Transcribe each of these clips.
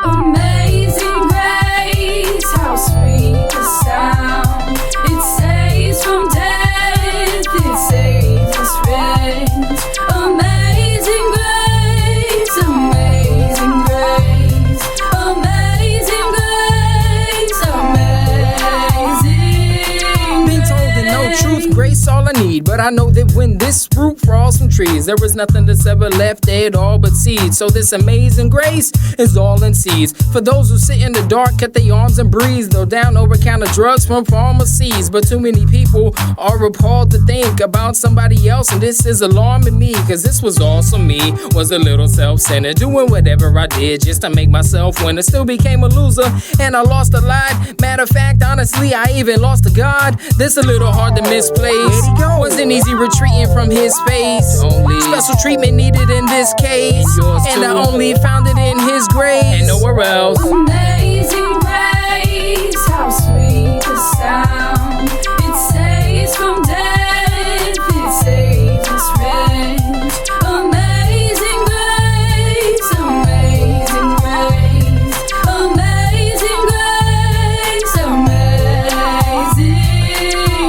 Amazing grace, how sweet the sound. It saves from death, it saves us rent. Amazing grace, amazing grace, amazing grace, amazing. Been told to know truth, grace all I need. But I know that when this fruit falls from trees, there is nothing that's ever left dead, all but seeds. So this amazing grace is all in seeds. For those who sit in the dark, cut their arms and breathe, though down over-counter drugs from pharmacies. But too many people are appalled to think about somebody else, and this is alarming me, cause this was also me. Was a little self-centered, doing whatever I did just to make myself win. I still became a loser, and I lost a lot. Matter of fact, honestly, I even lost to God. This a little hard to misplace. Wasn't easy retreating from his face. Only special treatment needed in this case, and I only found it in his grace and nowhere else. Amazing grace, how sweet the sound. It saves from death, it saves us rent. Amazing grace, amazing grace, amazing grace, amazing.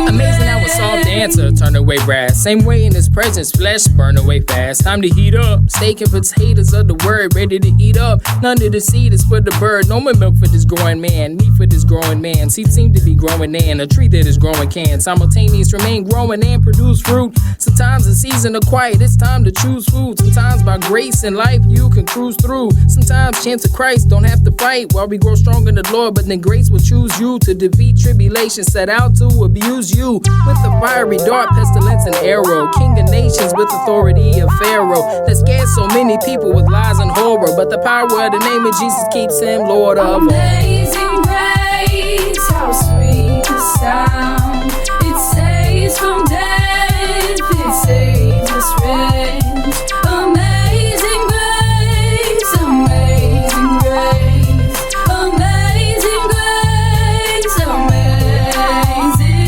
Amazing how a soft answer turn away wrath. Same way in his presence, flesh burn away fast. Time to heat up. Steak and potatoes of the word, ready to eat up. None of the seed is for the bird. No more milk for this growing man. Meat for this growing man. Seeds seem to be growing in a tree that is growing can. Simultaneous remain growing and produce fruit. Sometimes a season of quiet, it's time to choose food. Sometimes by grace in life you can cruise through. Sometimes chance of Christ don't have to fight while we grow strong in the Lord. But then grace will choose you to defeat tribulation set out to abuse you with a fiery dart, pestilence, and arrow. King of nations with authority of Pharaoh that scares so many people with lies and horror. But the power of the name of Jesus keeps him Lord of all. Amazing grace, how sweet the sound. It saves from death, it saves us rent. Amazing grace, amazing grace, amazing grace, amazing.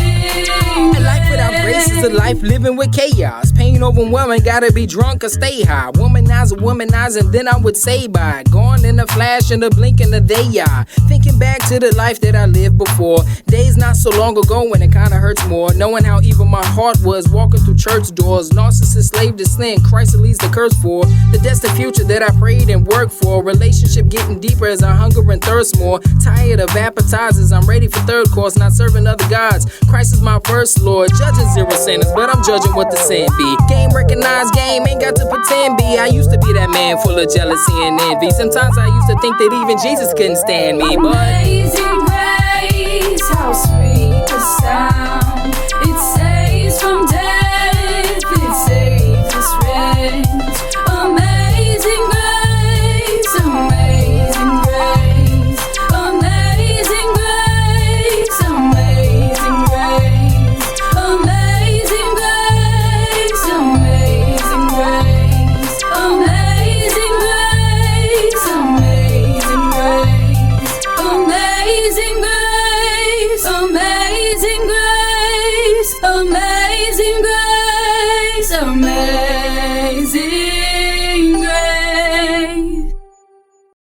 A life without grace is a life living with chaos. Pain overwhelming, gotta be drunk or stay high. Womanizing, then I would say bye. Gone in a flash, in a blink, in a day, eye. Thinking back to the life that I lived before. Days not so long ago when it kinda hurts more. Knowing how evil my heart was, walking through church doors. Narcissist, slave to sin, Christ leads the curse for. The destined future that I prayed and worked for. Relationship getting deeper as I hunger and thirst more. Tired of appetizers, I'm ready for third course. Not serving other gods, Christ is my first Lord. Judging zero sinners, but I'm judging what the sin be. Game recognized, game ain't got to pretend be. I used to be that man full of jealousy and envy. Sometimes I used to think that even Jesus couldn't stand me, but Amazing grace.